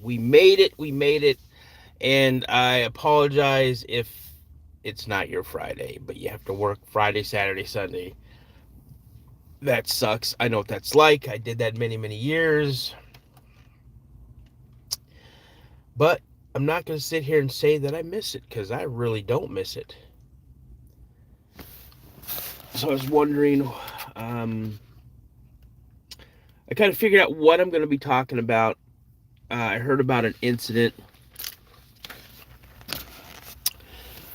We made it. We made it. And I apologize if it's not your Friday, but you have to work Friday, Saturday, Sunday. That sucks. I know what that's like. I did that many, many years. But I'm not going to sit here and say that I miss it because I really don't miss it. So I was wondering, I kind of figured out what I'm going to be talking about. I heard about an incident.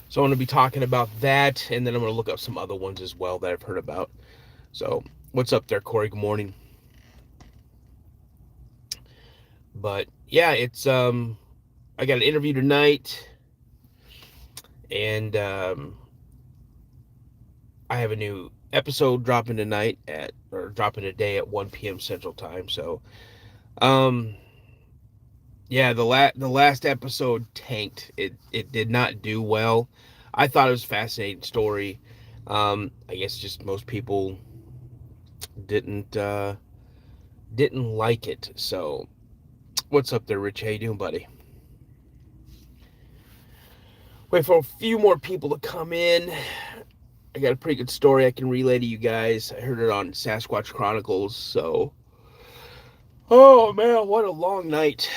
So I'm going to be talking about that, and then I'm going to look up some other ones as well that I've heard about. So what's up there, Corey? Good morning. But yeah, it's I got an interview tonight, and I have a new episode dropping tonight or dropping today at 1 p.m. Central Time. So um yeah, the last episode tanked. It did not do well. I thought it was a fascinating story. I guess just most people didn't didn't like it. So what's up there, Rich? How you doing, buddy? Wait for a few more people to come in. I got a pretty good story I can relay to you guys. I heard it on Sasquatch Chronicles. So, oh man, what a long night!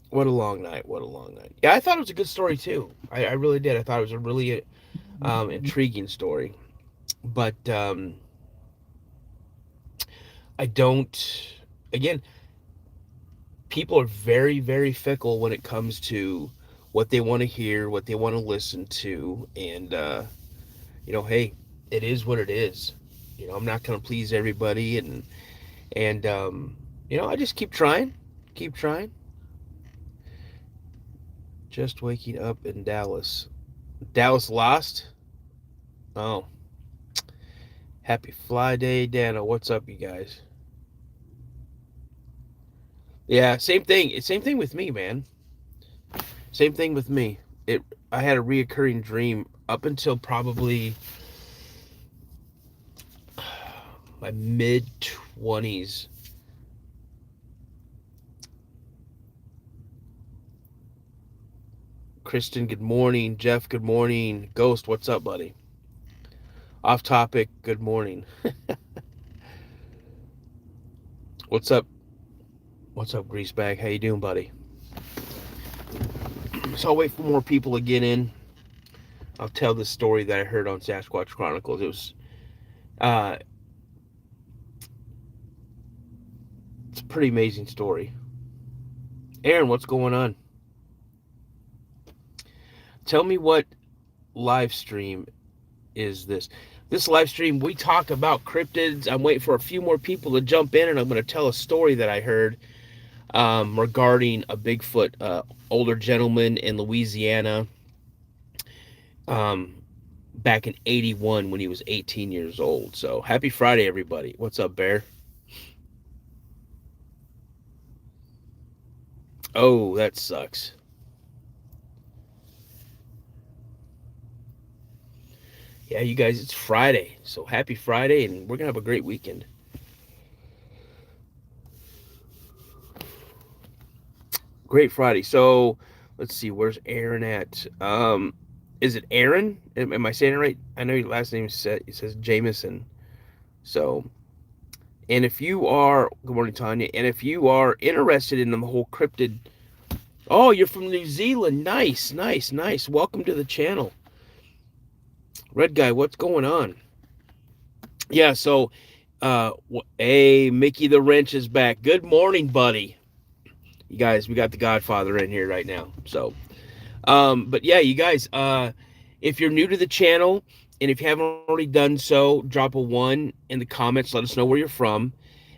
What a long night! What a long night! Yeah, I thought it was a good story too. I really did. I thought it was a really intriguing story. But I don't. Again, people are very, very fickle when it comes to what they want to hear, what they want to listen to, and hey, it is what it is. I'm not going to please everybody, and I just keep trying. Just waking up in Dallas. Dallas lost. Oh, happy Fly Day, Dano. What's up, you guys? Yeah, same thing. Same thing with me, man. Same thing with me. It. I had a reoccurring dream up until probably my mid 20s. Kristen, good morning. Jeff, good morning. Ghost, what's up, buddy? Off topic, good morning. What's up? What's up, Greasebag? How you doing, buddy? So I'll wait for more people to get in. I'll tell the story that I heard on Sasquatch Chronicles. It was uh it's a pretty amazing story. Aaron, what's going on? Tell me what live stream is this? This live stream, we talk about cryptids. I'm waiting for a few more people to jump in, and I'm going to tell a story that I heard regarding a Bigfoot older gentleman in Louisiana um, back in '81 when he was 18 years old. So happy Friday, everybody. What's up, Bear? Oh, that sucks. Yeah, you guys, it's Friday. So happy Friday, and we're going to have a great weekend. Great Friday. So let's see, where's Aaron at? Is it Aaron? Am I saying it right? I know your last name says Jameson. So, and if you are, good morning, Tanya. And if you are interested in the whole cryptid, oh, you're from New Zealand. Nice, nice, nice. Welcome to the channel. Red guy, what's going on? Yeah, so, hey, Mickey the Wrench is back. Good morning, buddy. You guys, we got the Godfather in here right now. So, but yeah, you guys, if you're new to the channel and if you haven't already done so, drop a 1 in the comments. Let us know where you're from.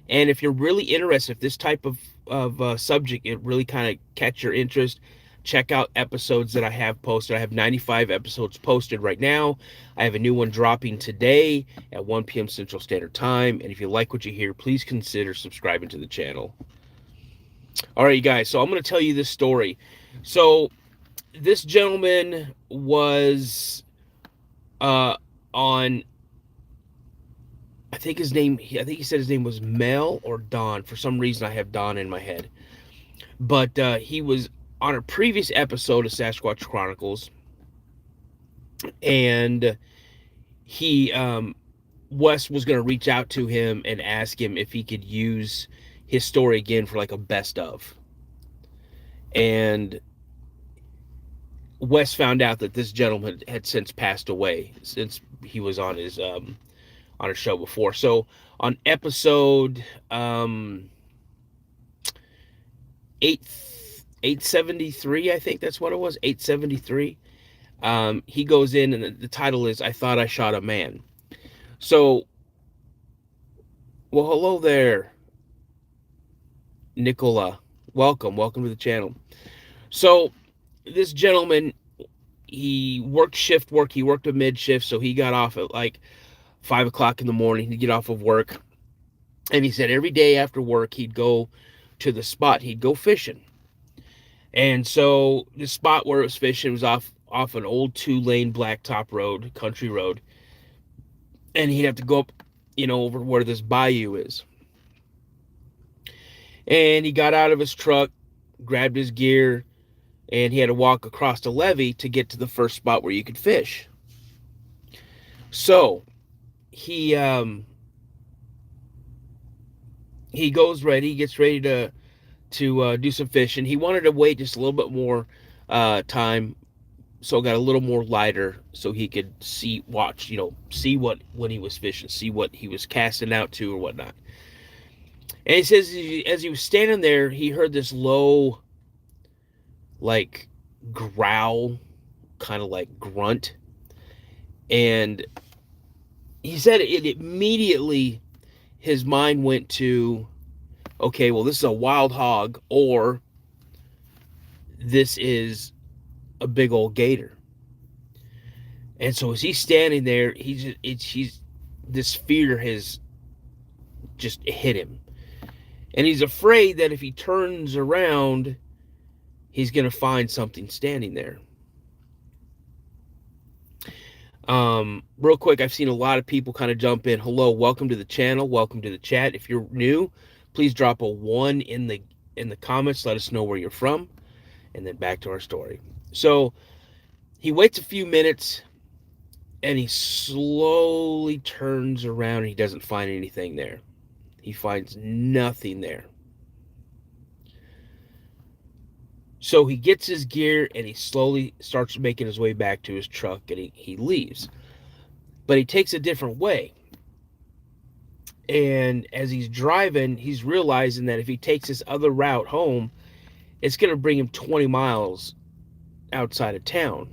And if you're really interested, if this type of subject, it really kind of catch your interest, check out episodes that I have posted. I have 95 episodes posted right now. I have a new one dropping today at 1 p.m. Central Standard Time. And if you like what you hear, please consider subscribing to the channel. All right, you guys. So I'm going to tell you this story. So this gentleman was on, I think he said his name was Mel or Don. For some reason I have Don in my head. But he was on a previous episode of Sasquatch Chronicles, and he Wes was going to reach out to him and ask him if he could use his story again for like a best of. And Wes found out that this gentleman had since passed away since he was on a show before. So on episode 8 873, I think that's what it was, 873. He goes in, and the title is "I Thought I Shot a Man." So, well, hello there, Nicola. Welcome to the channel. So, this gentleman, he worked shift work. He worked a mid shift, so he got off at like 5 o'clock in the morning. He'd get off of work, and he said every day after work he'd go to the spot. He'd go fishing, and so the spot where it was fishing was off an old 2-lane blacktop road, country road, and he'd have to go up, over where this bayou is. And he got out of his truck, grabbed his gear, and he had to walk across the levee to get to the first spot where you could fish. So he goes ready, he gets ready to do some fishing. He wanted to wait just a little bit more time, so it got a little more lighter, so he could see what when he was fishing, see what he was casting out to or whatnot. And he says as he was standing there, he heard this low, like, growl, kind of like grunt. And he said it immediately, his mind went to, okay, well, this is a wild hog, or this is a big old gator. And so as he's standing there, this fear has just hit him. And he's afraid that if he turns around, he's going to find something standing there. Real quick, I've seen a lot of people kind of jump in. Hello, welcome to the channel, welcome to the chat. If you're new, please drop a 1 in the comments. Let us know where you're from, and then back to our story. So he waits a few minutes, and he slowly turns around, and he doesn't find anything there. He finds nothing there. So he gets his gear, and he slowly starts making his way back to his truck, and he leaves. But he takes a different way. And as he's driving, he's realizing that if he takes this other route home, it's going to bring him 20 miles outside of town.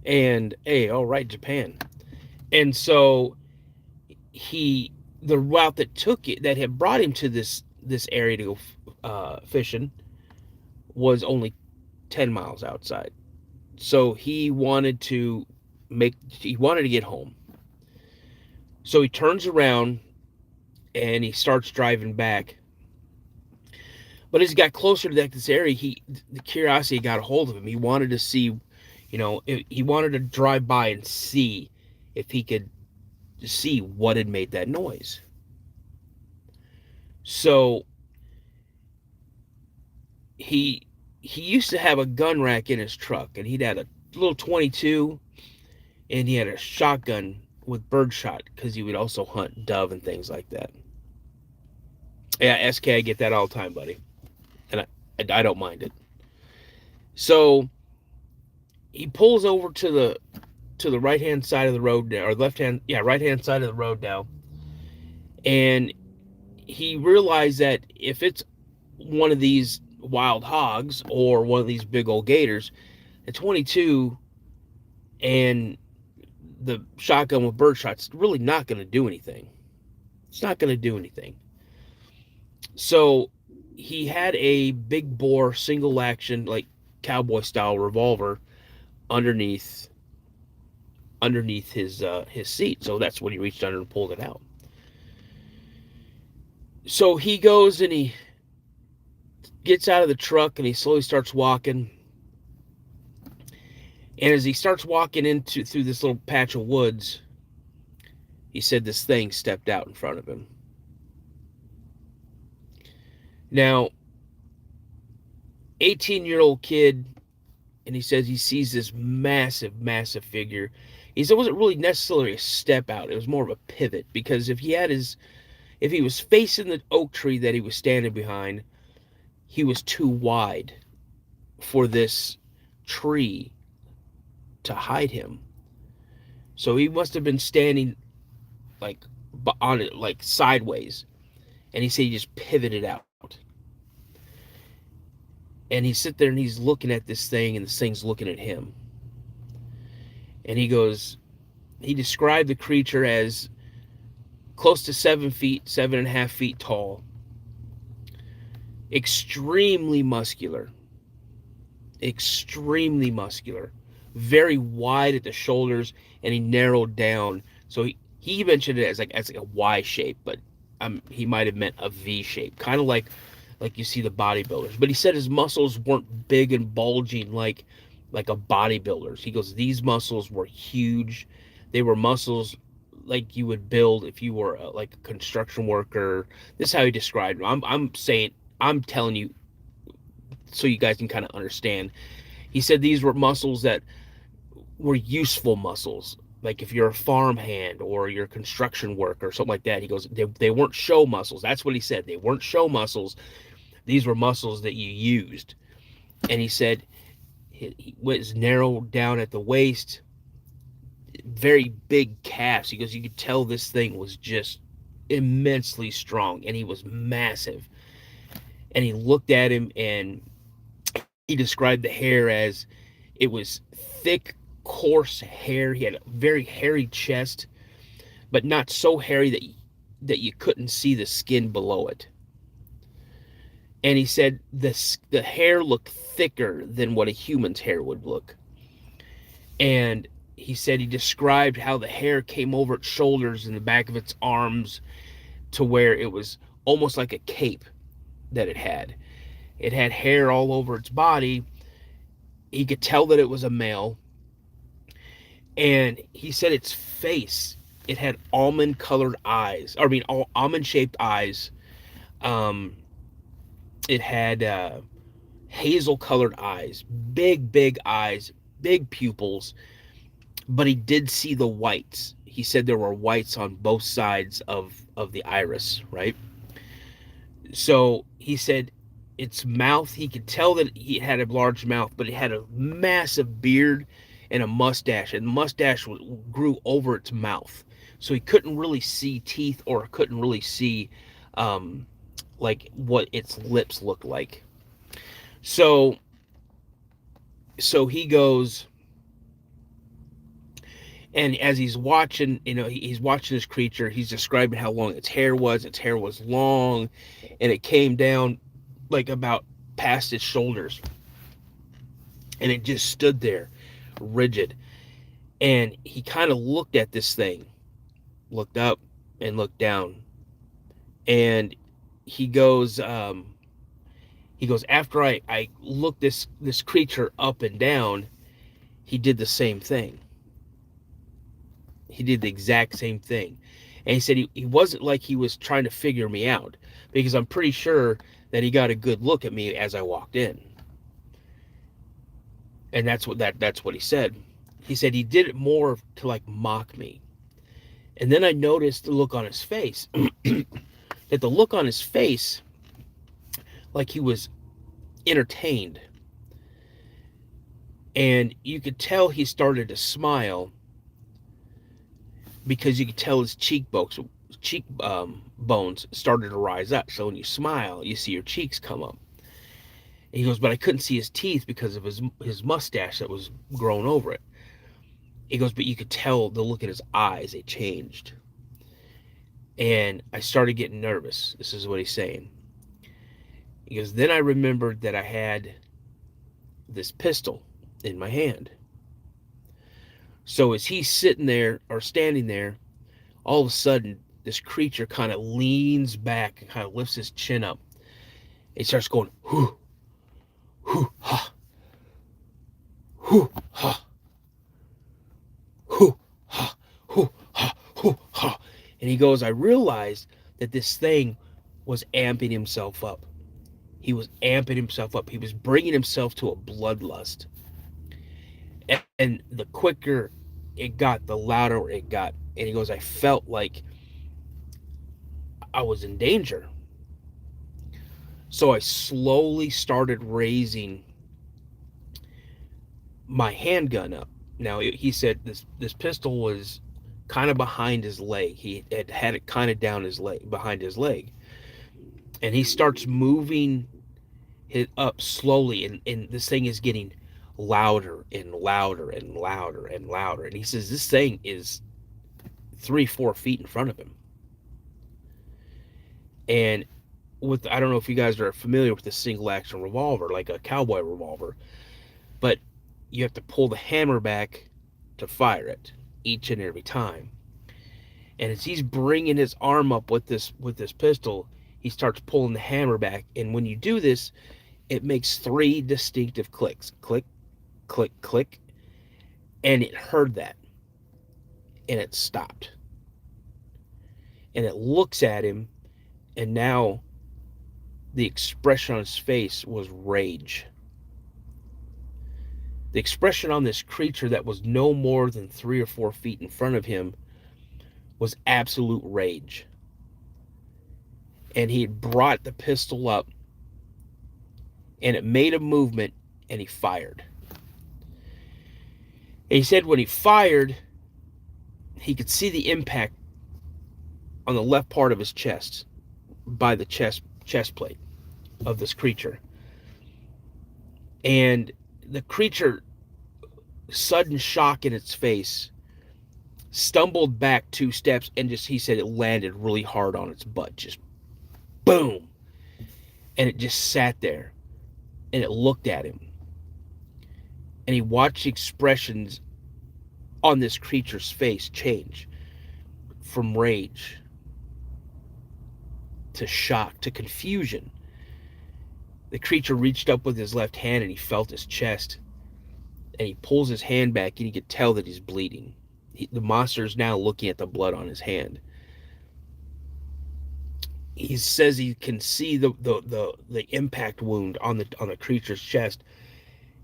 And, hey, all right, Japan. And so the route that had brought him to this area to go fishing was only 10 miles outside. So he wanted to get home. So he turns around and he starts driving back. But as he got closer to this area, the curiosity got a hold of him. He wanted to see, he wanted to drive by and see if he could see what had made that noise. So he used to have a gun rack in his truck, and he'd had a little 22, and he had a shotgun with birdshot because he would also hunt dove and things like that. Yeah, SK, I get that all the time, buddy, and I don't mind it. So he pulls over to the right hand side of the road now, or right hand side of the road now, and he realized that if it's one of these wild hogs or one of these big old gators, the 22 and the shotgun with birdshot's really not going to do anything. It's not going to do anything. So he had a big bore single action, like cowboy style revolver underneath his seat. So that's when he reached under and pulled it out. So he goes and he gets out of the truck and he slowly starts walking. And as he starts walking through this little patch of woods, he said this thing stepped out in front of him. Now, 18-year-old kid, and he says he sees this massive, massive figure. He said it wasn't really necessarily a step out. It was more of a pivot, because if he was facing the oak tree that he was standing behind, he was too wide for this tree to hide him. So he must have been standing like on it, like sideways. And he said he just pivoted out. And he sit there and he's looking at this thing, and this thing's looking at him. And he described the creature as close to 7 feet, 7.5 feet tall, extremely muscular, extremely muscular, very wide at the shoulders, and he narrowed down. So he mentioned it as like a Y shape, but he might have meant a V shape, kind of like you see the bodybuilders. But he said his muscles weren't big and bulging like a bodybuilder's. He goes, these muscles were huge. They were muscles like you would build if you were like a construction worker. This is how he described them. I'm telling you so you guys can kind of understand. He said these were muscles that were useful muscles. Like if you're a farmhand or you're a construction worker or something like that, he goes, they weren't show muscles. That's what he said. They weren't show muscles. These were muscles that you used. And he said he was narrowed down at the waist, very big calves. He goes, you could tell this thing was just immensely strong, and he was massive. And he looked at him, and he described the hair as it was thick, coarse hair. He had a very hairy chest, but not so hairy that you couldn't see the skin below it. And he said the hair looked thicker than what a human's hair would look. And he said he described how the hair came over its shoulders and the back of its arms to where it was almost like a cape that it had. It had hair all over its body. He could tell that it was a male. And he said its face, it had almond colored eyes. I mean, almond shaped eyes. It had hazel colored eyes, big eyes, big pupils. But he did see the whites. He said there were whites on both sides of the iris, right? So he said its mouth, he could tell that he had a large mouth, but it had a massive beard and a mustache, and the mustache grew over its mouth. So he couldn't really see teeth, or couldn't really see like what its lips looked like. So he goes, and as he's watching, he's watching this creature, he's describing how long its hair was. Its hair was long, and it came down like about past its shoulders. And it just stood there, rigid. And he kind of looked at this thing, looked up and looked down. And he goes, after I looked this creature up and down, he did the same thing. He did the exact same thing. And he said he wasn't like he was trying to figure me out, because I'm pretty sure that he got a good look at me as I walked in. And that's what he said. He said he did it more to like mock me. And then I noticed the look on his face. That the look on his face, like he was entertained. And you could tell he started to smile, because you could tell his cheekbones started to rise up. So when you smile, you see your cheeks come up. And he goes, but I couldn't see his teeth because of his mustache that was grown over it. He goes, but you could tell the look in his eyes, they changed. And I started getting nervous. This is what he's saying. He goes, then I remembered that I had this pistol in my hand. So as he's sitting there or standing there, all of a sudden, this creature kind of leans back and kind of lifts his chin up. It starts going, whoo, whoo, ha, whoo, ha, whoo, ha, whoo, ha, whoo, ha. And he goes, I realized that this thing was amping himself up. He was amping himself up. He was bringing himself to a bloodlust. And the quicker it got, the louder it got. And he goes, I felt like I was in danger. So I slowly started raising my handgun up. Now, he said this pistol was kind of behind his leg. He had it kind of down his leg, behind his leg. And he starts moving it up slowly. And this thing is getting louder and louder and louder and louder. And he says this thing is 3-4 feet in front of him. And with, I don't know if you guys are familiar with a single action revolver, like a cowboy revolver, but you have to pull the hammer back to fire it each and every time. And as he's bringing his arm up with this pistol, he starts pulling the hammer back. And when you do this, it makes 3 distinctive clicks: click, click, click. And it heard that, and it stopped. And it looks at him, and now the expression on his face was rage. The expression on this creature that was no more than 3 or 4 feet in front of him was absolute rage. And he had brought the pistol up, and it made a movement, and he fired. And he said when he fired, he could see the impact on the left part of his chest, by the chest plate of this creature. And the creature, sudden shock in its face, stumbled back 2 steps, and just, he said, it landed really hard on its butt, just boom. And it just sat there, and it looked at him, and he watched the expressions on this creature's face change from rage to shock to confusion. The creature reached up with his left hand, and he felt his chest, and he pulls his hand back, and you could tell that he's bleeding. The monster is now looking at the blood on his hand. He says he can see the impact wound on the creature's chest,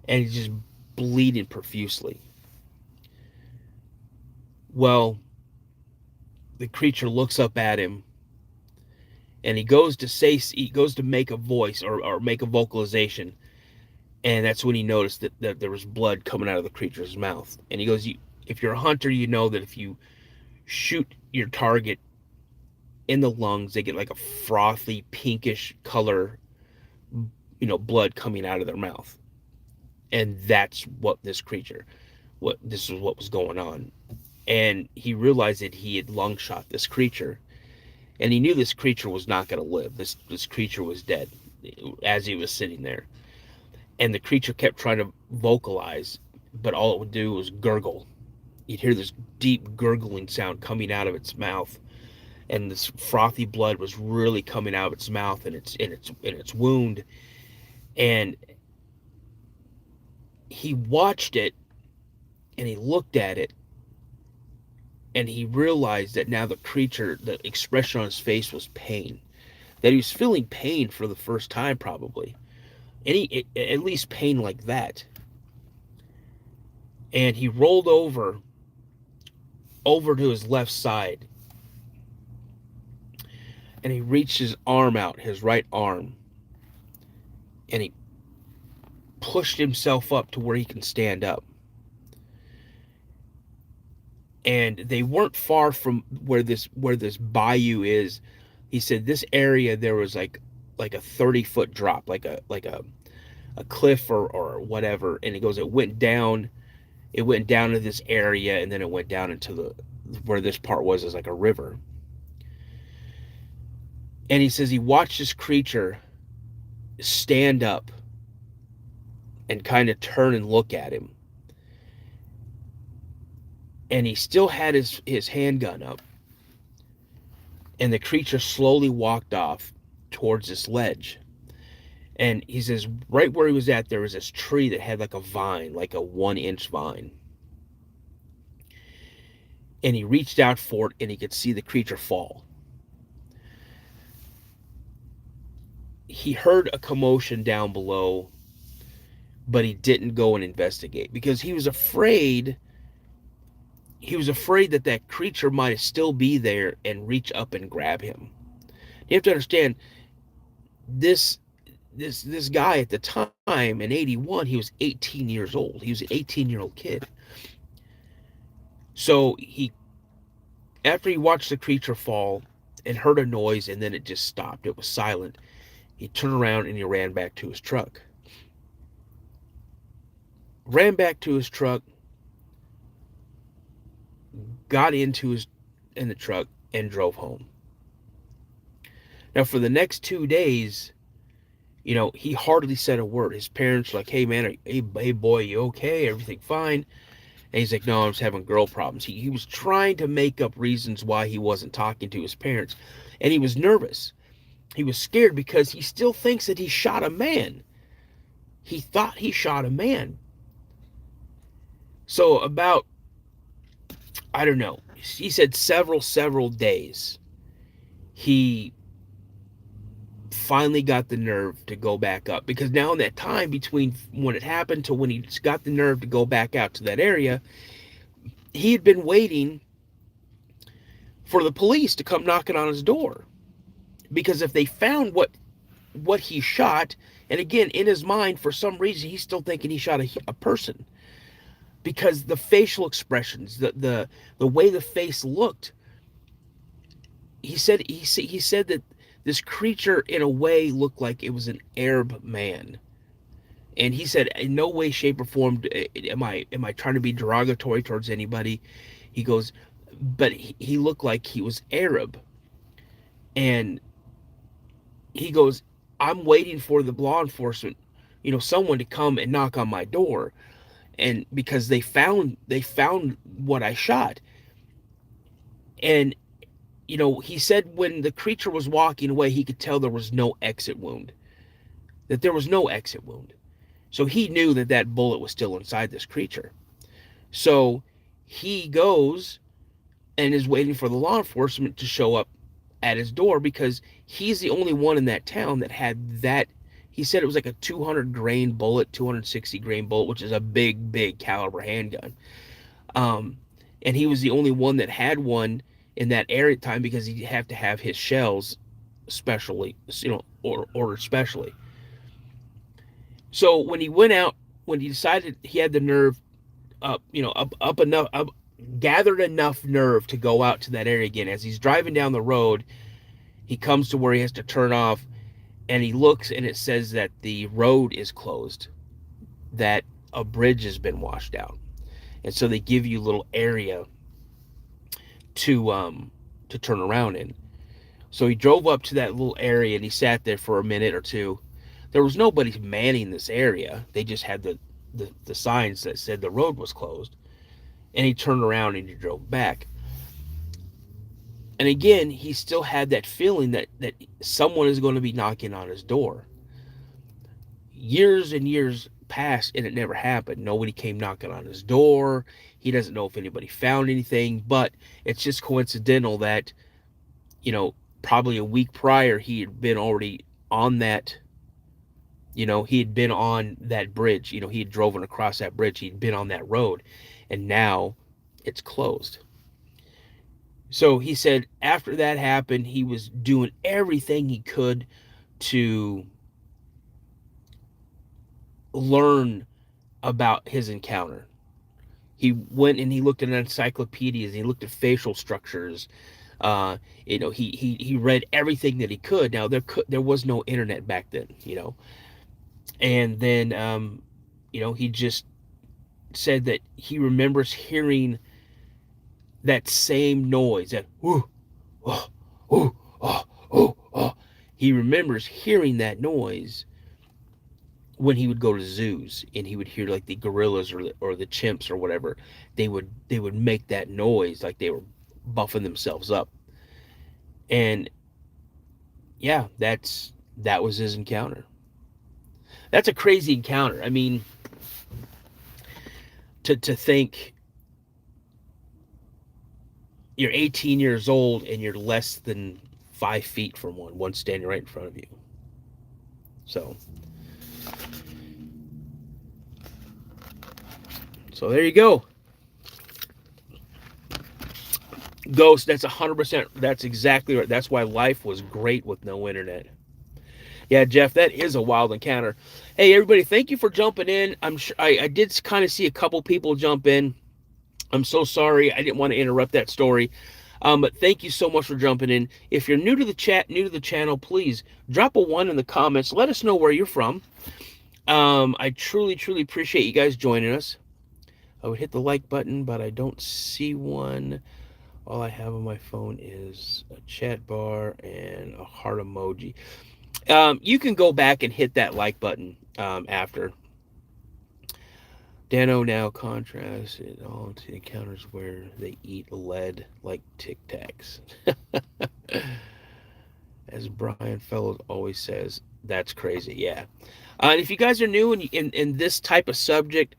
and he's just bleeding profusely. Well, the creature looks up at him, and he goes to make a voice, or make a vocalization, and that's when he noticed that there was blood coming out of the creature's mouth. And he goes, if you're a hunter, you know that if you shoot your target in the lungs, they get like a frothy pinkish color, blood coming out of their mouth. And that's what this is what was going on. And he realized that he had lung shot this creature, and he knew this creature was not going to live. This creature was dead as he was sitting there. And the creature kept trying to vocalize, but all it would do was gurgle. You'd hear this deep gurgling sound coming out of its mouth, and this frothy blood was really coming out of its mouth and its wound. And he watched it, and he looked at it, and he realized that now the expression on his face was pain. That he was feeling pain for the first time, probably. At least pain like that. And he rolled over to his left side, and he reached his arm out, his right arm, and he pushed himself up to where he can stand up. And they weren't far from where this bayou is. He said this area, there was like a 30-foot drop, like a cliff or whatever. And he goes, it went down to this area, and then it went down into where this part was like a river. And he says he watched this creature stand up and kind of turn and look at him. And he still had his handgun up. And the creature slowly walked off towards this ledge. And he says right where he was at, there was this tree that had like a vine, like a 1-inch vine. And he reached out for it, and he could see the creature fall. he heard a commotion down below, but he didn't go and investigate because he was afraid that that creature might still be there and reach up and grab him. You have to understand, this this guy at the time in 81, he was 18 years old. He was an 18-year-old kid. So he after he watched the creature fall and heard a noise, and then it just stopped. It was silent. He turned around and he ran back to his truck. Ran back to his truck, got in the truck and drove home. Now for the next 2 days, he hardly said a word. His parents were like, "Hey man, hey boy, you okay? Everything fine?" And he's like, "No, I'm just having girl problems." He was trying to make up reasons why he wasn't talking to his parents, and he was nervous. He was scared because he still thinks that he shot a man. He thought he shot a man. So about, I don't know, he said several days, he finally got the nerve to go back up, because now in that time between when it happened to when he got the nerve to go back out to that area, he had been waiting for the police to come knocking on his door, because if they found what he shot, and again in his mind for some reason he's still thinking he shot a person, because the facial expressions, the way the face looked, he said that this creature in a way looked like it was an Arab man. And he said, in no way, shape, or form am I trying to be derogatory towards anybody. He goes, but he looked like he was Arab. And he goes, I'm waiting for the law enforcement, someone to come and knock on my door, and because they found what I shot. And he said when the creature was walking away, he could tell there was no exit wound. That there was no exit wound. So he knew that that bullet was still inside this creature. So he goes and is waiting for the law enforcement to show up at his door, because he's the only one in that town that had that. He said it was like a 200 grain bullet, 260 grain bullet, which is a big caliber handgun. Um, and he was the only one that had one in that area time, because he'd have to have his shells specially, ordered specially. So when he went out, when he decided he had the nerve up enough, gathered enough nerve to go out to that area again, as he's driving down the road, he comes to where he has to turn off, and he looks, and it says that the road is closed, that a bridge has been washed out. And so they give you a little area to turn around in. So he drove up to that little area and he sat there for a minute or two. There was nobody manning this area. They just had the signs that said the road was closed. And he turned around and he drove back. And again, he still had that feeling that someone is going to be knocking on his door. Years and years passed and it never happened. Nobody came knocking on his door. He doesn't know if anybody found anything, but it's just coincidental that, probably a week prior, he had been already on that, he had been on that bridge. He had driven across that bridge. He'd been on that road, and now it's closed. So he said after that happened, he was doing everything he could to learn about his encounter. He went and he looked at encyclopedias, and he looked at facial structures. He read everything that he could. Now there was no internet back then, and then he just said that he remembers hearing that same noise, that whoo, oh, oh, oh, oh, oh. He remembers hearing that noise when he would go to zoos, and he would hear like the gorillas or the chimps or whatever. They would make that noise like they were buffing themselves up. And yeah, that was his encounter. That's a crazy encounter. I mean, to think you're 18 years old and you're less than 5 feet from one standing right in front of you. So, so there you go. Ghost, that's 100%. That's exactly right. That's why life was great with no internet. Yeah, Jeff, that is a wild encounter. Hey, everybody, thank you for jumping in. I'm sure I did kind of see a couple people jump in. I'm so sorry. I didn't want to interrupt that story. But thank you so much for jumping in. If you're new to the chat, new to the channel, please drop a one in the comments. Let us know where you're from. I truly, truly appreciate you guys joining us. I would hit the like button, but I don't see one. All I have on my phone is a chat bar and a heart emoji. You can go back and hit that like button after. Dano now contrasts it all to encounters where they eat lead like Tic Tacs. As Brian Fellows always says, that's crazy. Yeah. And if you guys are new and this type of subject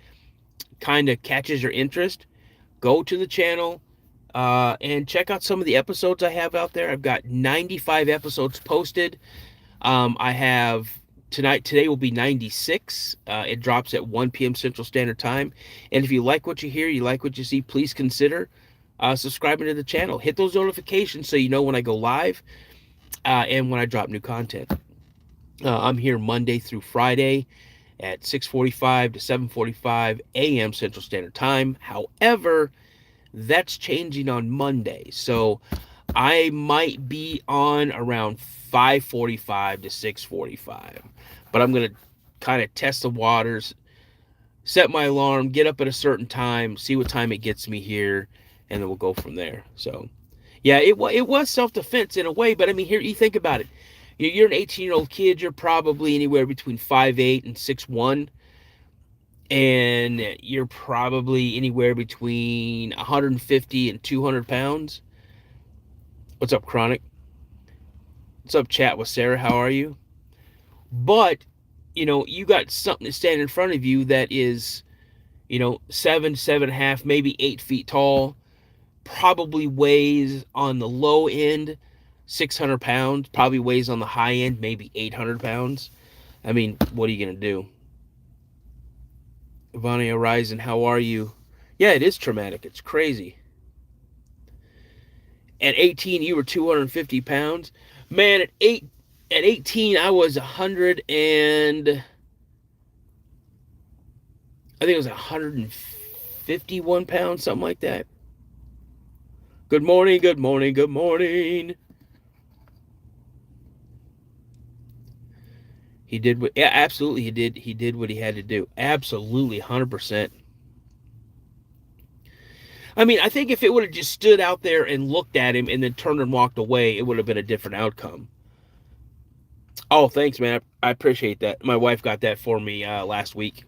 kind of catches your interest, go to the channel and check out some of the episodes I have out there. I've got 95 episodes posted. I have today will be 96. It drops at 1 p.m. Central Standard Time. And if you like what you hear, you like what you see, please consider subscribing to the channel. Hit those notifications so you know when I go live and when I drop new content. I'm here Monday through Friday at 6:45 to 7:45 a.m. Central Standard Time. However, that's changing on Monday. So I might be on around 5:45 to 6:45. But I'm going to kind of test the waters, set my alarm, get up at a certain time, see what time it gets me here, and then we'll go from there. So, yeah, it was self-defense in a way, but I mean, here, you think about it. You're an 18-year-old kid, you're probably anywhere between 5'8" and 6'1", and you're probably anywhere between 150 and 200 pounds. What's up, Chronic? What's up, chat with Sarah? How are you? But, you got something to stand in front of you that is, 7.5, maybe 8 feet tall, probably weighs on the low end 600 pounds, probably weighs on the high end maybe 800 pounds. I mean, what are you going to do? Vania Horizon, how are you? Yeah, it is traumatic. It's crazy. At 18, you were 250 pounds. Man, at 18, I was 100 and I think it was 151 pounds, something like that. Good morning, good morning, good morning. He did what, yeah, absolutely he did. He did what he had to do. Absolutely, 100%. I mean, I think if it would have just stood out there and looked at him and then turned and walked away, it would have been a different outcome. Oh, thanks, man. I appreciate that. My wife got that for me last week.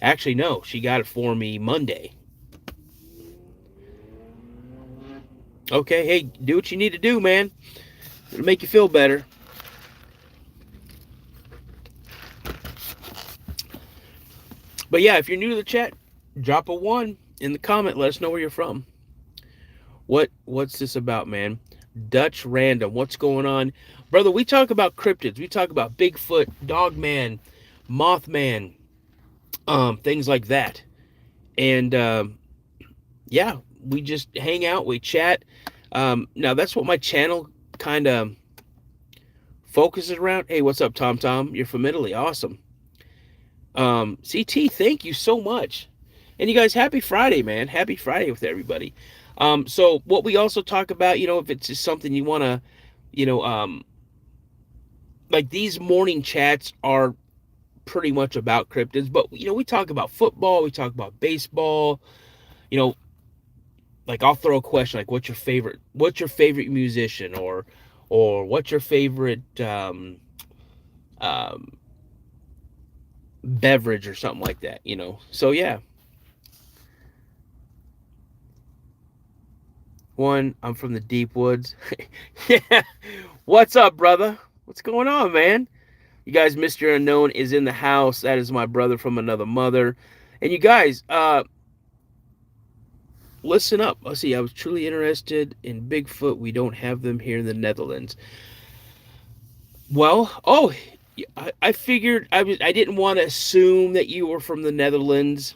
Actually, no, she got it for me Monday. Okay, hey, do what you need to do, man. It'll make you feel better. But yeah, if you're new to the chat, drop a one in the comment. Let us know where you're from. What's this about, man? Dutch Random, what's going on? Brother, we talk about cryptids. We talk about Bigfoot, Dogman, Mothman, things like that. And yeah, we just hang out, we chat. Now, that's what my channel kind of focuses around. Hey, what's up, Tom Tom? You're from Italy. Awesome. CT, thank you so much. And you guys, happy Friday, man. Happy Friday with everybody. So what we also talk about, if it's just something you want to, like these morning chats are pretty much about cryptids, but we talk about football, we talk about baseball, like I'll throw a question like what's your favorite musician, or what's your favorite beverage or something like that, So yeah. I'm from the deep woods. Yeah. What's up, brother? What's going on, man? You guys, Mr. Unknown is in the house. That is my brother from another mother. And you guys, listen up. Let's see. I was truly interested in Bigfoot. We don't have them here in the Netherlands. Well, I figured I didn't want to assume that you were from the Netherlands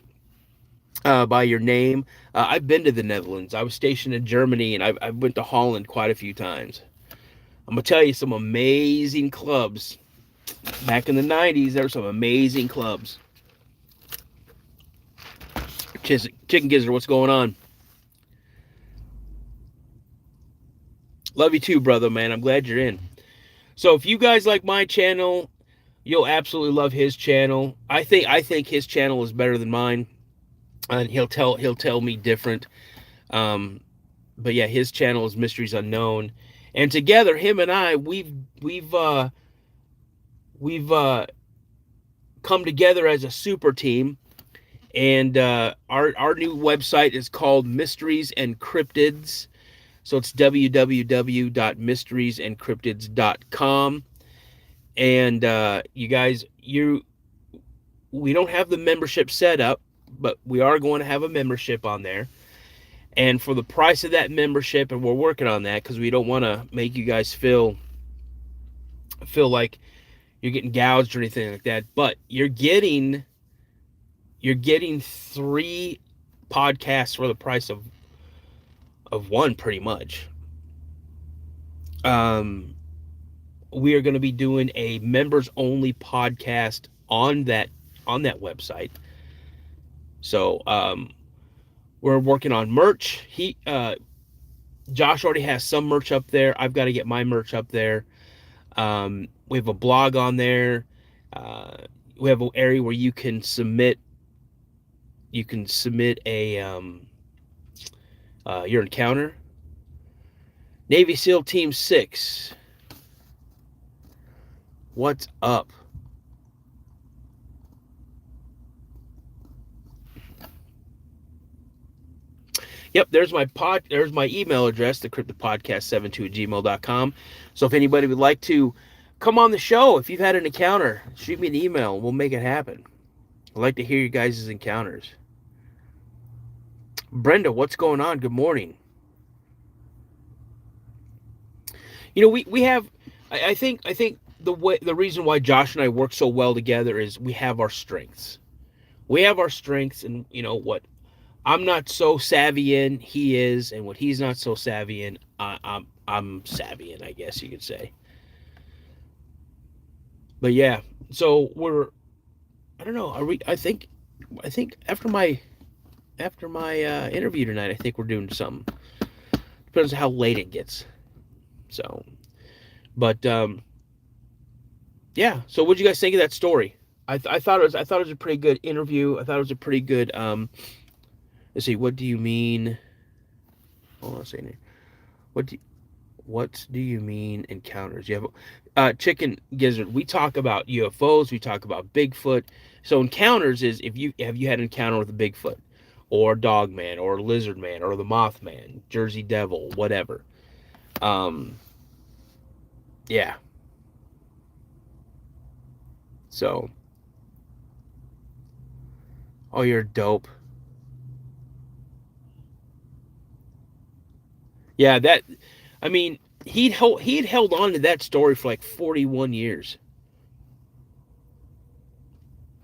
by your name. I've been to the Netherlands. I was stationed in Germany, and I went to Holland quite a few times. I'm gonna tell you some amazing clubs. Back in the '90s, there were some amazing clubs. Chicken Gizzard, what's going on? Love you too, brother, man. I'm glad you're in. So if you guys like my channel, you'll absolutely love his channel. I think his channel is better than mine, and he'll tell me different. Um, but yeah, his channel is Mysteries Unknown, and together, him and I, we've come together as a super team, and our new website is called Mysteries and Cryptids. So it's www.mysteriesandcryptids.com. And you guys, we don't have the membership set up, but we are going to have a membership on there. And for the price of that membership, and we're working on that because we don't want to make you guys feel like you're getting gouged or anything like that. But you're getting 3 podcasts for the price of one, pretty much. Um, we are going to be doing a members only podcast on that website. So we're working on merch. Josh already has some merch up there. I've got to get my merch up there. We have a blog on there. We have an area where you can submit a your encounter. Navy SEAL Team 6. What's up? Yep, there's my email address, thecryptidpodcast72@gmail.com. So if anybody would like to come on the show, if you've had an encounter, shoot me an email. We'll make it happen. I'd like to hear you guys' encounters. Brenda, what's going on? Good morning. We have I think the reason why Josh and I work so well together is we have our strengths. We have our strengths, and what I'm not so savvy in, he is, and what he's not so savvy in, I'm savvy in, I guess you could say. But yeah, so I don't know. Are we? I think after my interview tonight, I think we're doing something. Depends on how late it gets. So, but yeah. So, what do you guys think of that story? I thought it was a pretty good interview. I thought it was a pretty good. Let's see. What do you mean? Hold on a second. What do you mean encounters? You have Chicken Gizzard. We talk about UFOs. We talk about Bigfoot. So encounters is if you had an encounter with a Bigfoot, or Dog Man, or Lizard Man, or the Mothman, Jersey Devil, whatever. Um, yeah. So, oh, you're dope. Yeah, that. I mean, he'd held on to that story for like 41 years.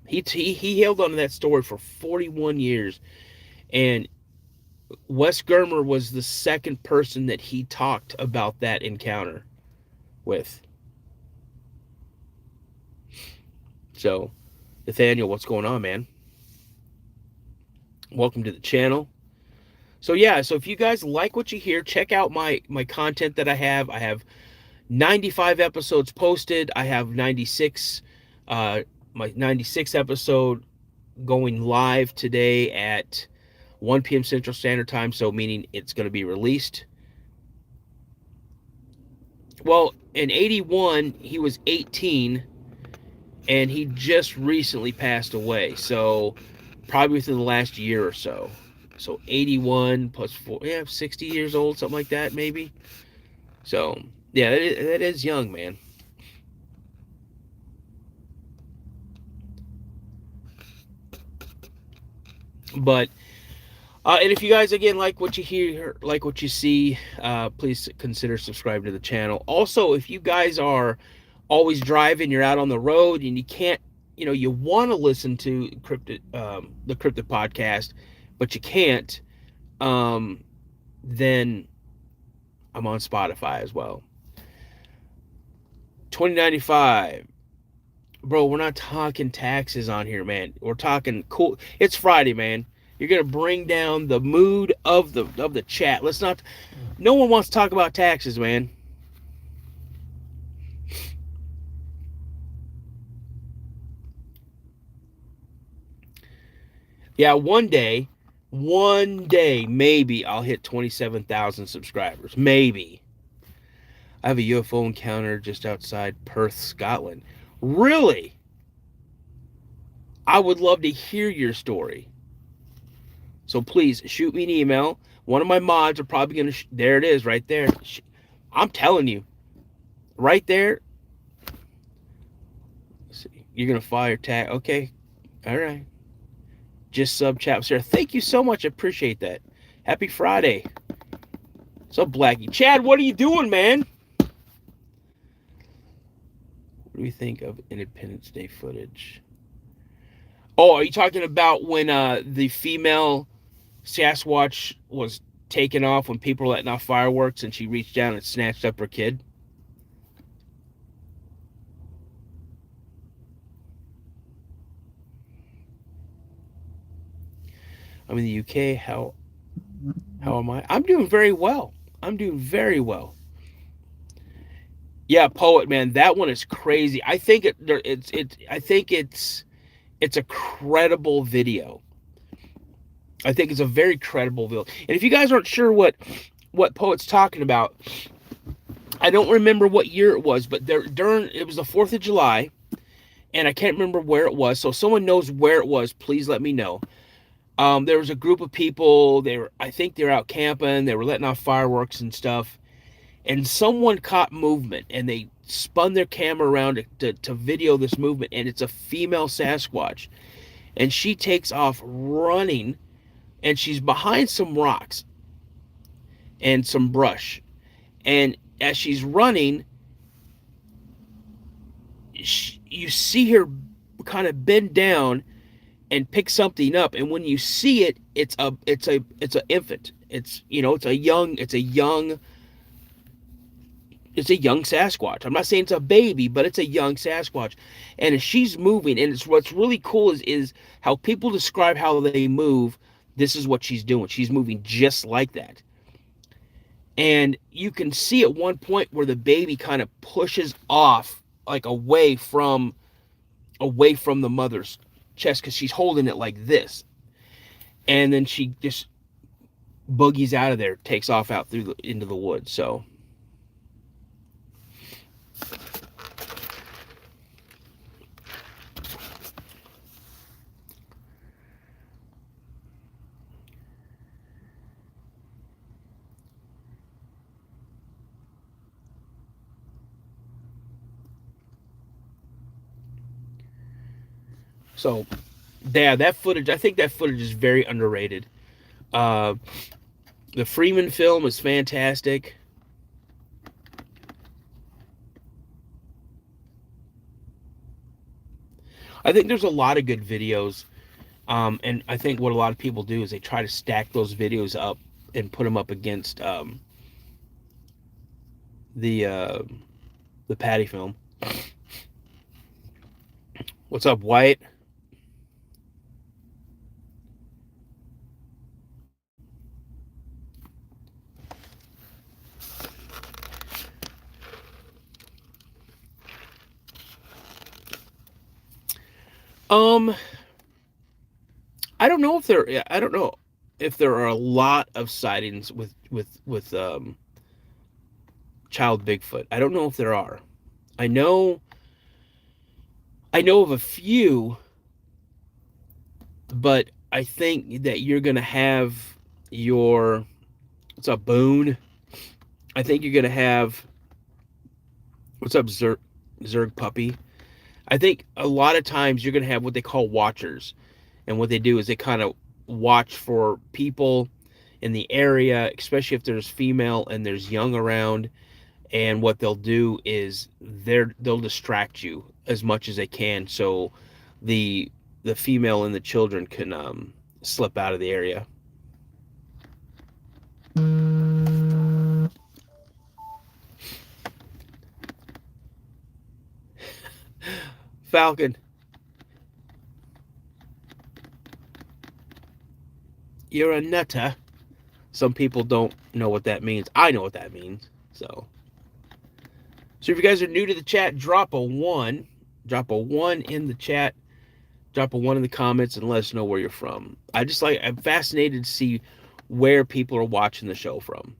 He held on to that story for 41 years, and Wes Germer was the second person that he talked about that encounter with. So, Nathaniel, what's going on, man? Welcome to the channel. So yeah, so if you guys like what you hear, check out my content that I have. I have 95 episodes posted. I have 96 my 96th episode going live today at 1 p.m. Central Standard Time, so meaning it's going to be released. Well, in 81, he was 18, and he just recently passed away, so probably within the last year or so. So 81 plus 4, yeah, 60 years old, something like that, maybe. So, yeah, that is young, man. But and if you guys again like what you hear, like what you see, please consider subscribing to the channel. Also, if you guys are always driving, you're out on the road, and you can't, you want to listen to the Cryptid podcast, but you can't, then I'm on Spotify as well. 2095. Bro, we're not talking taxes on here, man. We're talking cool. It's Friday, man. You're gonna bring down the mood of the chat. Let's not. No one wants to talk about taxes, man. Yeah, one day, maybe I'll hit 27,000 subscribers. Maybe. I have a UFO encounter just outside Perth, Scotland. Really? I would love to hear your story. So please shoot me an email. One of my mods are probably going to... there it is, right there. I'm telling you. Right there. Let's see. You're going to fire tag. Okay. All right. Just sub chat, sir. Thank you so much. I appreciate that. Happy Friday. What's up, Blackie? Chad, what are you doing, man? What do we think of Independence Day footage? Oh, are you talking about when the female Sasquatch was taken off when people were letting off fireworks and she reached down and snatched up her kid? I'm in the UK. How am I? I'm doing very well. I'm doing very well. Yeah, Poet, man, that one is crazy. I think it's a credible video. I think it's a very credible video. And if you guys aren't sure what Poet's talking about, I don't remember what year it was, but it was the 4th of July, and I can't remember where it was. So if someone knows where it was, please let me know. There was a group of people. I think they were out camping. They were letting off fireworks and stuff. And someone caught movement, and they spun their camera around to video this movement, and it's a female Sasquatch. And she takes off running, and she's behind some rocks and some brush. And as she's running, you see her kind of bend down and pick something up. And when you see it, it's an infant. It's a young Sasquatch. I'm not saying it's a baby, but it's a young Sasquatch. And as she's moving, and what's really cool is how people describe how they move. This is what she's doing. She's moving just like that. And you can see at one point where the baby kind of pushes off, like away from the mother's chest, because she's holding it like this. And then she just boogies out of there, takes off out into the woods. So, yeah, that footage, I think that footage is very underrated. The Freeman film is fantastic. I think there's a lot of good videos. And I think what a lot of people do is they try to stack those videos up and put them up against the Patty film. What's up, White? I don't know if there are a lot of sightings with child Bigfoot. I don't know if there are. I know of a few, but I think that you're gonna have your... what's up, Boone? I think you're gonna have... what's up, Zerg Puppy? I think a lot of times you're gonna have what they call watchers. And what they do is they kind of watch for people in the area, especially if there's female and there's young around. and what they'll do is they'll distract you as much as they can, so the the female and the children can slip out of the area. Falcon, you're a nutter. Some people don't know what that means. I know what that means. So if you guys are new to the chat, drop a one. Drop a one in the chat. Drop a one in the comments and let us know where you're from. I'm fascinated to see where people are watching the show from.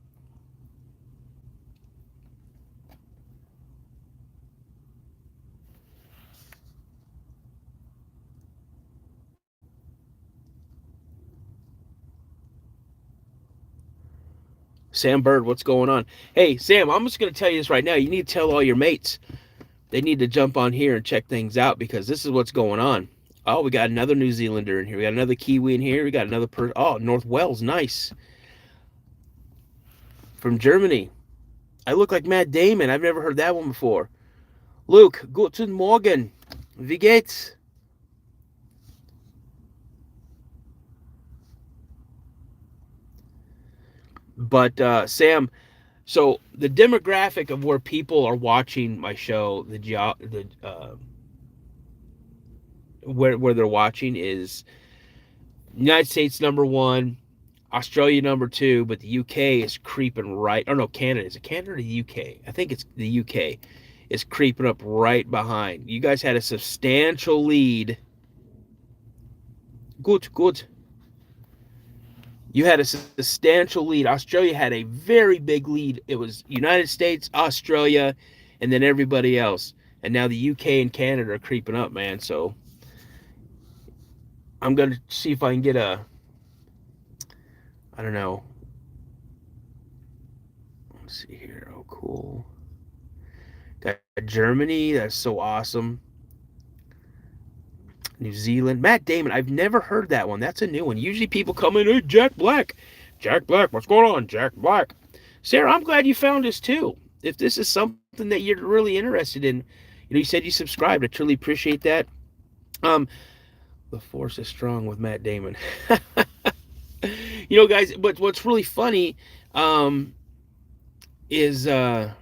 Sam Bird, what's going on? Hey, Sam, I'm just going to tell you this right now. You need to tell all your mates. They need to jump on here and check things out because this is what's going on. Oh, we got another New Zealander in here. We got another Kiwi in here. We got another person. Oh, North Wales, nice. From Germany. I look like Matt Damon. I've never heard that one before. Luke, guten Morgen. Wie geht's? But Sam, so the demographic of where people are watching my show, where they're watching is United States number one, Australia number two, but the UK is creeping right. Oh no, Canada. Is it Canada or the UK? I think it's the UK is creeping up right behind. You guys had a substantial lead. Good. You had a substantial lead. Australia had a very big lead. It was United States, Australia, and then everybody else. And now the UK and Canada are creeping up, man. So I'm going to see if I can get I don't know. Let's see here. Oh, cool. Got Germany. That's so awesome. New Zealand. Matt Damon. I've never heard that one. That's a new one. Usually people come in, hey, Jack Black. Jack Black, what's going on? Jack Black. Sarah, I'm glad you found us too. If this is something that you're really interested in, you said you subscribed. I truly appreciate that. The force is strong with Matt Damon. Guys, but what's really funny is the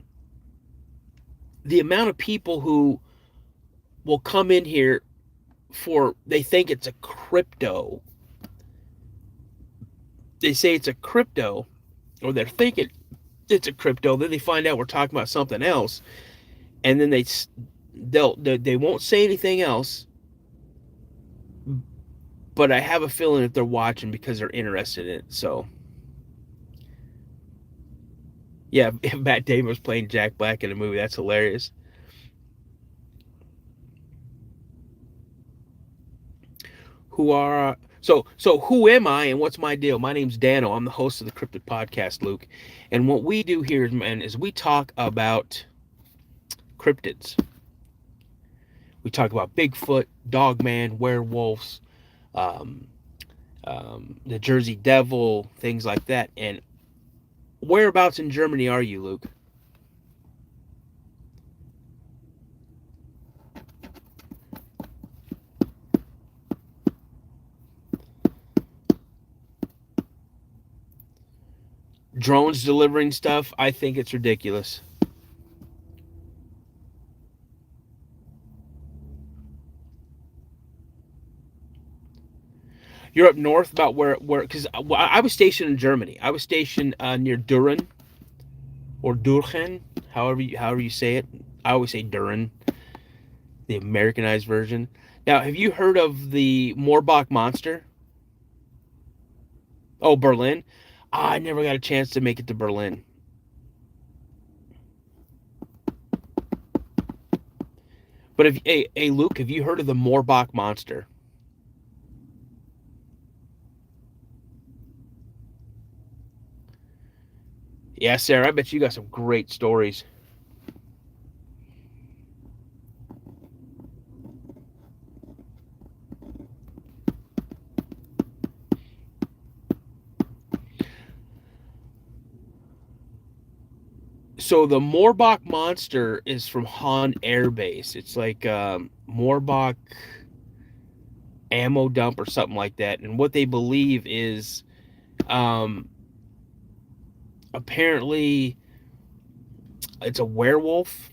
amount of people who will come in here they think it's a crypto. They say it's a crypto, or they're thinking it's a crypto. Then they find out we're talking about something else, and then they won't say anything else. But I have a feeling that they're watching because they're interested in it. So, yeah, if Matt Damon was playing Jack Black in a movie, that's hilarious. Who who am I and what's my deal? My name's Dano. I'm the host of the Cryptid podcast, Luke. And what we do here, is we talk about cryptids. We talk about Bigfoot, Dogman, werewolves, the Jersey Devil, things like that. And whereabouts in Germany are you, Luke? Drones delivering stuff, I think it's ridiculous. You're up north about where because I was stationed in Germany. I was stationed near Düren or Durchen, however you say it. I always say Düren, the Americanized version. Now, have you heard of the Moorbach monster? Oh, Berlin. I never got a chance to make it to Berlin. But hey Luke, have you heard of the Moorbach monster? Yeah, Sarah, I bet you got some great stories. So the Moorbach monster is from Han Air Base. It's like Moorbach ammo dump or something like that. And what they believe is um, apparently it's a werewolf,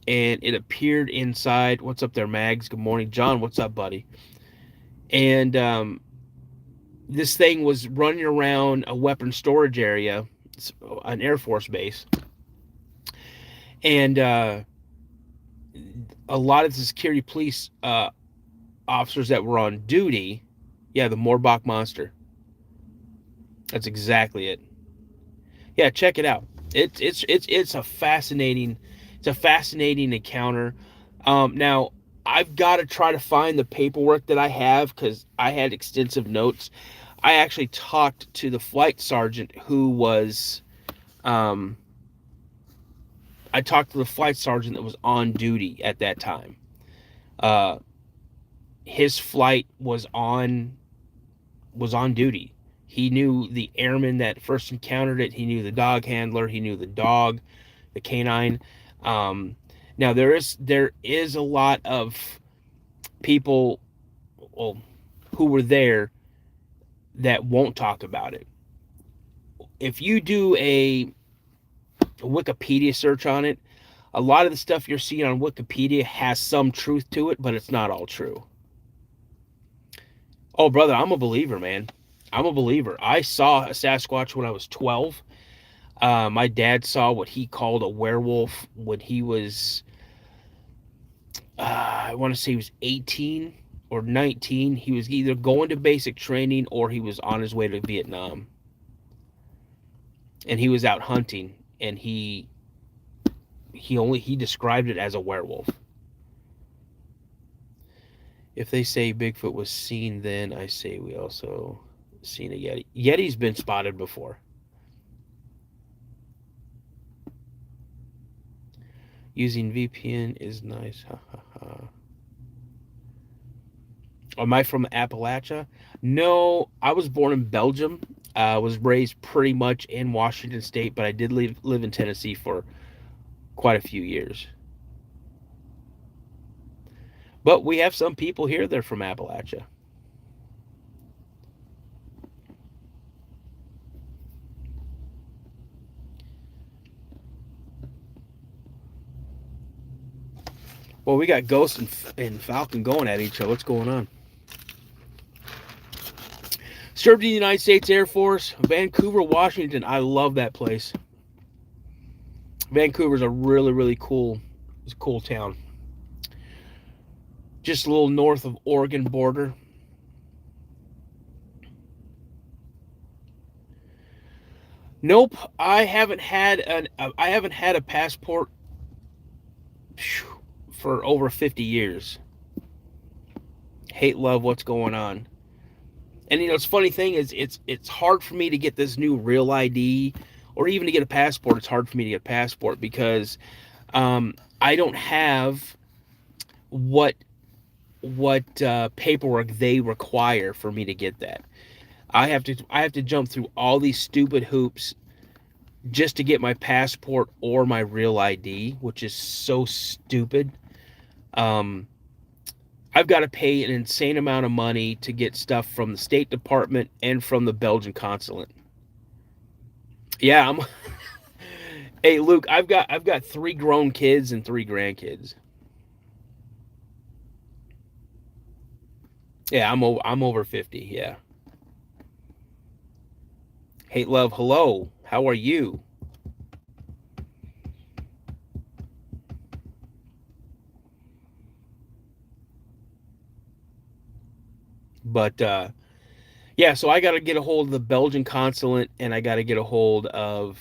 and it appeared inside. What's up there, Mags? Good morning, John. What's up, buddy? And this thing was running around a weapon storage area, an Air Force base, and a lot of the security police officers that were on duty. Yeah, the Moorbach monster. That's exactly it. Yeah, check it out. It's a fascinating encounter. Now I've got to try to find the paperwork that I have because I had extensive notes. I actually talked to the flight sergeant who was, um, I talked to the flight sergeant that was on duty at that time. Uh, his flight was on duty. He knew the airman that first encountered it. He knew the dog handler. He knew the dog, the canine. Um, Now there is a lot of people, well, who were there that won't talk about it. If you do a Wikipedia search on it, a lot of the stuff you're seeing on Wikipedia has some truth to it, but it's not all true. Oh, brother, I'm a believer, man. I'm a believer. I saw a Sasquatch when I was 12. My dad saw what he called a werewolf when he was, I want to say he was 18 or 19. He was either going to basic training or he was on his way to Vietnam. And he was out hunting, and he described it as a werewolf. If they say Bigfoot was seen then, I say we also seen a Yeti. Yeti's been spotted before. Using VPN is nice. Ha ha ha. Am I from Appalachia? No, I was born in Belgium. I was raised pretty much in Washington State, but I did live in Tennessee for quite a few years. But we have some people here that are from Appalachia. Well, we got Ghost and Falcon going at each other. What's going on? Served in the United States Air Force, Vancouver, Washington. I love that place. Vancouver's a really, really cool town. Just a little north of Oregon border. Nope, I haven't had a passport for over 50 years. Hate, love, what's going on? And it's funny thing is it's hard for me to get this new real ID or even to get a passport. It's hard for me to get a passport because I don't have what paperwork they require for me to get that. I have to jump through all these stupid hoops just to get my passport or my real ID, which is so stupid. I've got to pay an insane amount of money to get stuff from the State Department and from the Belgian consulate. Yeah, I'm. Hey, Luke, I've got 3 grown kids and 3 grandkids. Yeah, I'm over 50. Yeah. Hate, love, hello. How are you? But yeah, so I got to get a hold of the Belgian consulate and I got to get a hold of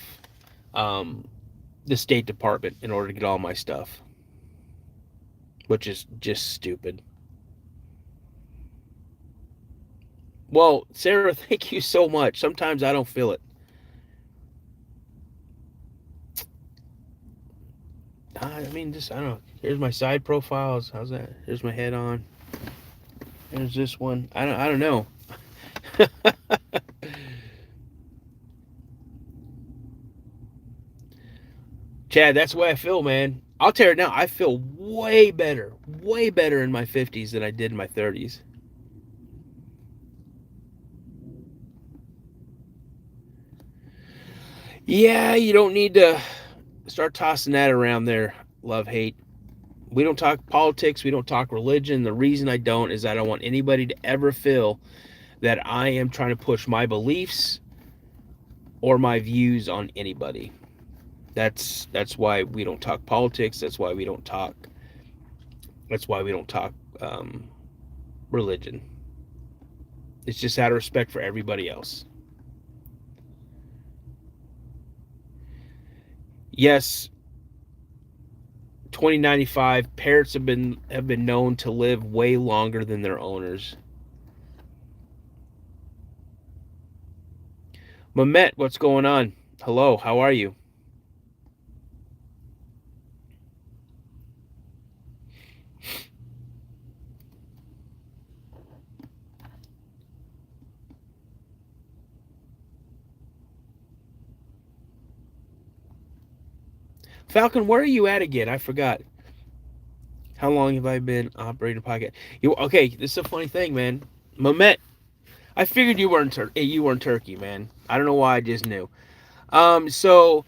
the State Department in order to get all my stuff, which is just stupid. Well, Sarah, thank you so much. Sometimes I don't feel it. I mean, just I don't know. Here's my side profiles. How's that? Here's my head on. There's this one. I don't know. Chad, that's the way I feel, man. I'll tell you now, I feel way better in my 50s than I did in my 30s. Yeah, you don't need to start tossing that around there, love hate. We don't talk politics, we don't talk religion. The reason I don't is I don't want anybody to ever feel that I am trying to push my beliefs or my views on anybody. That's why we don't talk politics. That's why we don't talk um, religion. It's just out of respect for everybody else. Yes, 2095 parrots have been known to live way longer than their owners. Mamet, what's going on? Hello, how are you? Falcon, where are you at again? I forgot. How long have I been operating a podcast? Okay? This is a funny thing, man. Mamet, I figured you were in Turkey, man. I don't know why, I just knew. So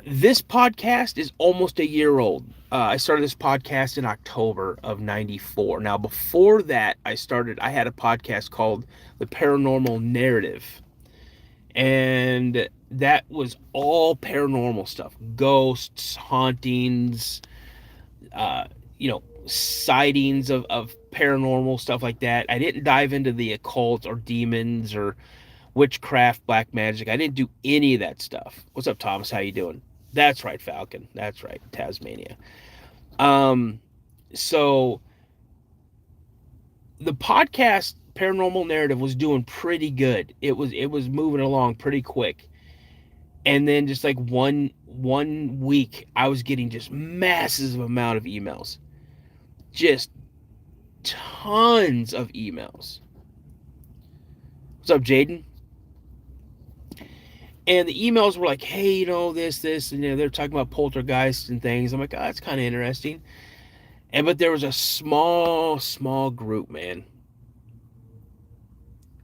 this podcast is almost a year old. I started this podcast in October of '94. Now, before that, I had a podcast called The Paranormal Narrative, and that was all paranormal stuff, ghosts, hauntings, uh, sightings of paranormal stuff like that. I didn't dive into the occult or demons or witchcraft, black magic. I didn't do any of that stuff. What's up, Thomas? How you doing? That's right, Falcon. That's right, Tasmania. Um, so the podcast Paranormal Narrative was doing pretty good. It was moving along pretty quick. And then just like one week, I was getting just massive amount of emails. Just tons of emails. What's up, Jaden? And the emails were like, hey, this, and they're talking about poltergeists and things. I'm like, oh, that's kind of interesting. But there was a small group, man.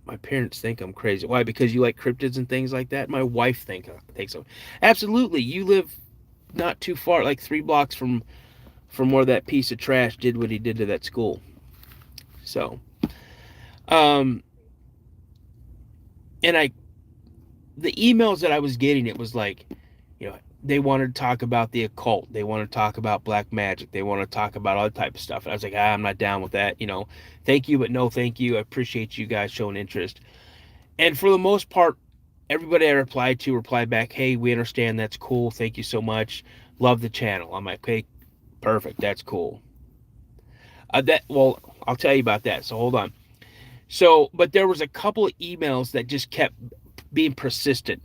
My parents think I'm crazy. Why? Because you like cryptids and things like that. My wife thinks so. Absolutely. You live not too far, like 3 blocks from where that piece of trash did what he did to that school. So, um, and the emails that I was getting, it was like, they wanted to talk about the occult. They want to talk about black magic. They want to talk about all that type of stuff. And I was like, I'm not down with that. Thank you, but no thank you. I appreciate you guys showing interest. And for the most part, everybody I replied back, hey, we understand. That's cool. Thank you so much. Love the channel. I'm like, okay, perfect. That's cool. Well, I'll tell you about that. So hold on. So, but there was a couple of emails that just kept being persistent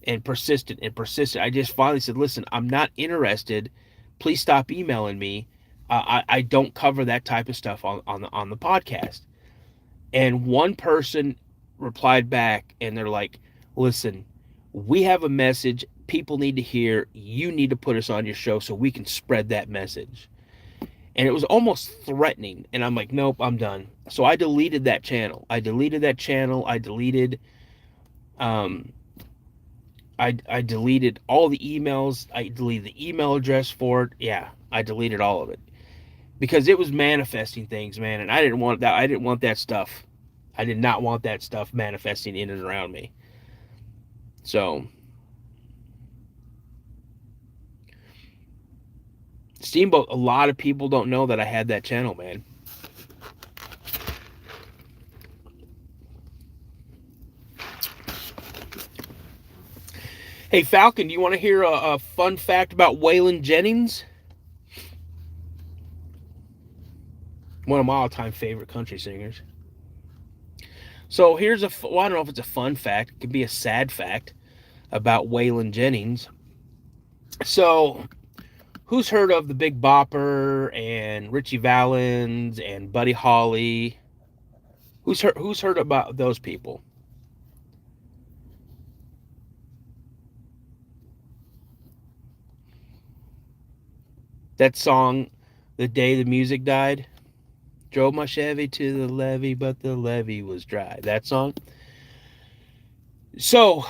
and persistent and persistent. I just finally said, listen, I'm not interested. Please stop emailing me. I don't cover that type of stuff on the podcast. And one person replied back, and they're like, listen, we have a message people need to hear. You need to put us on your show so we can spread that message. And it was almost threatening. And I'm like, nope, I'm done. So I deleted that channel. I deleted um, I deleted all the emails. I deleted the email address for it. Yeah, I deleted all of it because it was manifesting things, man, and I didn't want that. I didn't want that stuff. I did not want that stuff manifesting in and around me. So, Steamboat, a lot of people don't know that I had that channel, man. Hey, Falcon, do you want to hear a fun fact about Waylon Jennings? One of my all-time favorite country singers. So here's well, I don't know if it's a fun fact. It could be a sad fact about Waylon Jennings. So, who's heard of the Big Bopper and Richie Valens and Buddy Holly? Who's heard about those people? That song, "The Day the Music Died." Drove my Chevy to the levee, but the levee was dry. That song. So,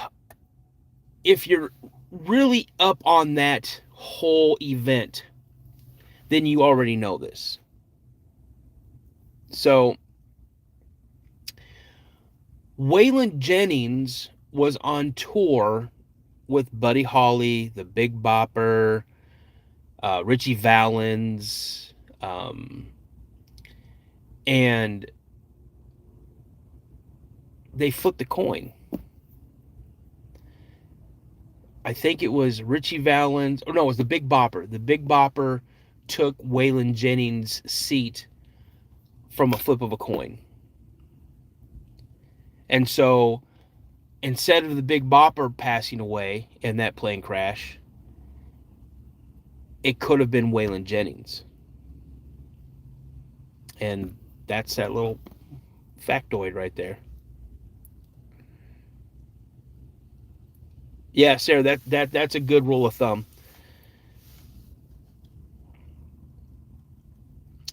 if you're really up on that whole event, then you already know this. So, Waylon Jennings was on tour with Buddy Holly, the Big Bopper, Richie Valens, and they flipped the coin. I think it was Richie Valens, or no, it was the Big Bopper. The Big Bopper took Waylon Jennings' seat from a flip of a coin. And so instead of the Big Bopper passing away in that plane crash, it could have been Waylon Jennings. And that's that little factoid right there. Yeah, Sarah, that's a good rule of thumb.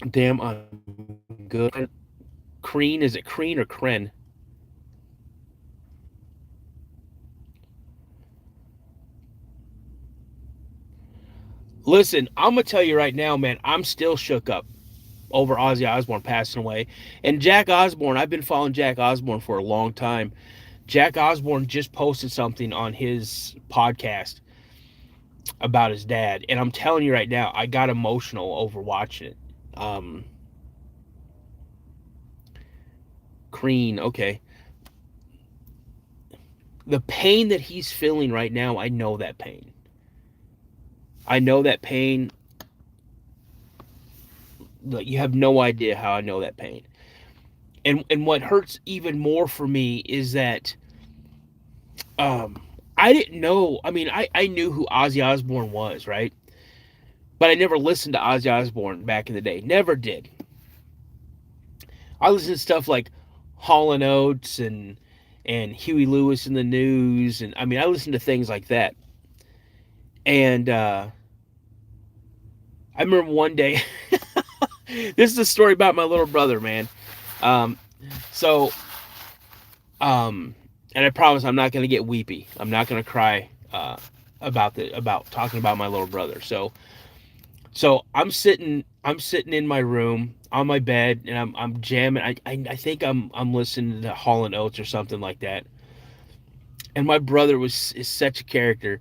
Damn, I'm good. Creen, is it Creen or Kren? Listen, I'm gonna tell you right now, man. I'm still shook up over Ozzy Osbourne passing away. And Jack Osbourne, I've been following Jack Osbourne for a long time. Jack Osbourne just posted something on his podcast about his dad, and I'm telling you right now, I got emotional over watching it. Um, Crean, okay. The pain that he's feeling right now, I know that pain. I know that pain. Like, you have no idea how I know that pain. And what hurts even more for me is that um I didn't know. I mean, I knew who Ozzy Osbourne was, right? But I never listened to Ozzy Osbourne back in the day. Never did. I listened to stuff like Hall and Oates and Huey Lewis and the News, and I mean, I listened to things like that. And I remember one day. This is a story about my little brother, man. Um, so, and I promise I'm not gonna get weepy. I'm not gonna cry about talking about my little brother. So I'm sitting in my room on my bed, and I'm jamming. I think I'm listening to Hall and Oates or something like that. And my brother is such a character.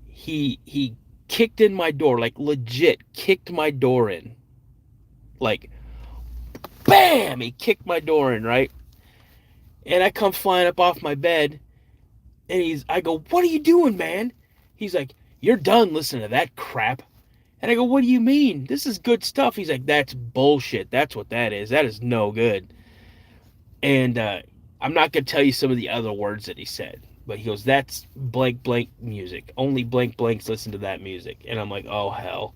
He kicked in my door, like legit kicked my door in, like bam. He kicked my door in, right. And I come flying up off my bed, and I go, "What are you doing, man?" He's like, "You're done listening to that crap." And I go, "What do you mean? This is good stuff." He's like, "That's bullshit. That's what that is. That is no good." And I'm not going to tell you some of the other words that he said, but he goes, "That's blank blank music. Only blank blanks listen to that music." And I'm like, "Oh, hell."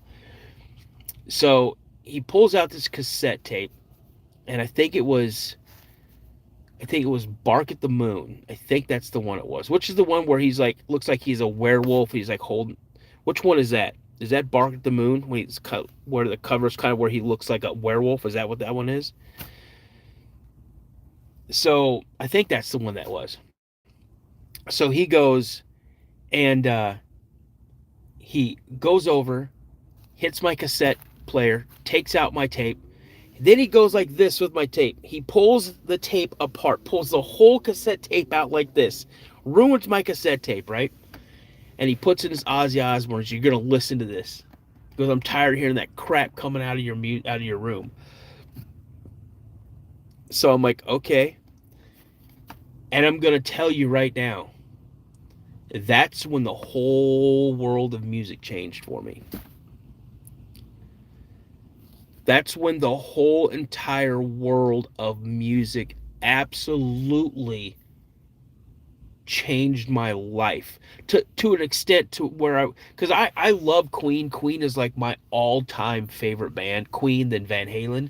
So he pulls out this cassette tape, and I think it was Bark at the Moon. I think that's the one it was. Which is the one where he's like, looks like he's a werewolf. He's like holding. Which one is that? Is that Bark at the Moon? When he's cut, where the cover's kind of where he looks like a werewolf. Is that what that one is? So I think that's the one that was. So he goes and he goes over, hits my cassette player, takes out my tape. Then he goes like this with my tape. He pulls the tape apart, pulls the whole cassette tape out like this, ruins my cassette tape, right? And he puts in his Ozzy Osbourne. You're gonna listen to this because I'm tired of hearing that crap coming out of your room. So I'm like, okay, and I'm gonna tell you right now, that's when the whole world of music changed for me. That's when the whole entire world of music absolutely changed my life to an extent to where because I love Queen. Queen is like my all-time favorite band. Queen, then Van Halen.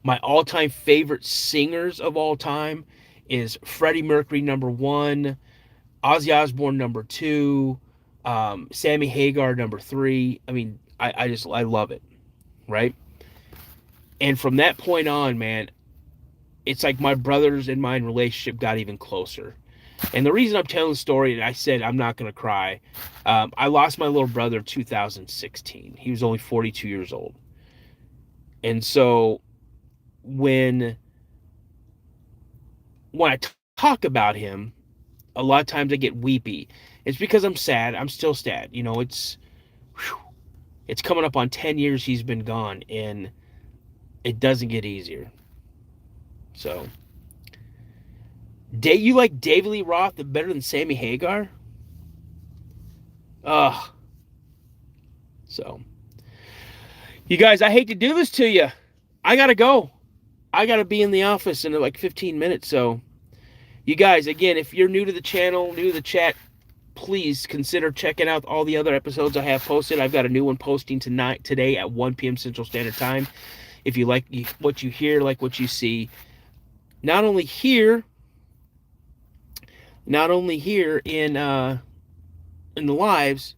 My all-time favorite singers of all time is Freddie Mercury number one, Ozzy Osbourne number two, Sammy Hagar number three. I mean, I love it, right? And from that point on, man, it's like my brothers and mine relationship got even closer. And the reason I'm telling the story, and I said I'm not going to cry, I lost my little brother in 2016. He was only 42 years old. And so when when I talk about him, a lot of times I get weepy. It's because I'm sad. I'm still sad. You know, whew, it's coming up on 10 years he's been gone, and it doesn't get easier. So, you like David Lee Roth better than Sammy Hagar? Ugh. So, you guys, I hate to do this to you. I gotta go. I gotta be in the office in like 15 minutes. So, you guys, again, if you're new to the channel, new to the chat, please consider checking out all the other episodes I have posted. I've got a new one posting today at 1 p.m. Central Standard Time. If you like what you hear, like what you see, not only here in the lives,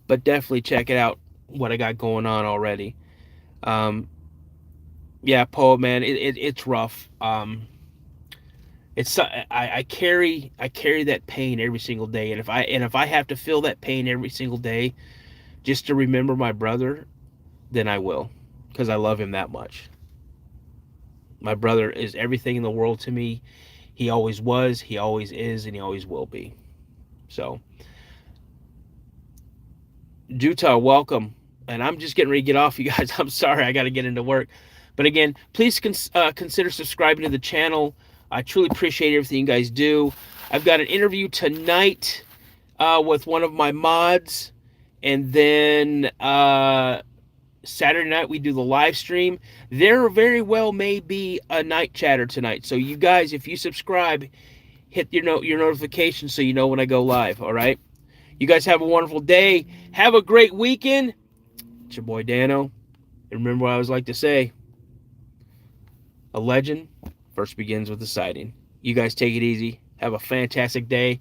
but definitely check it out. What I got going on already. Yeah, Poe, man, it's rough. I carry that pain every single day, and if I have to feel that pain every single day just to remember my brother, then I will, because I love him that much. My brother is everything in the world to me. He always was, he always is, and he always will be. So, Jutah, welcome. And I'm just getting ready to get off, you guys. I'm sorry, I got to get into work. But again, please consider subscribing to the channel. I truly appreciate everything you guys do. I've got an interview tonight with one of my mods. And then Saturday night we do the live stream. There very well may be a night chatter tonight. So you guys, if you subscribe, hit your notifications so you know when I go live, all right? You guys have a wonderful day. Have a great weekend. It's your boy Dano. And remember what I always like to say. A legend first begins with a sighting. You guys take it easy. Have a fantastic day.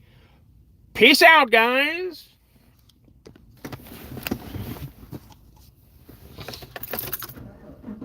Peace out, guys.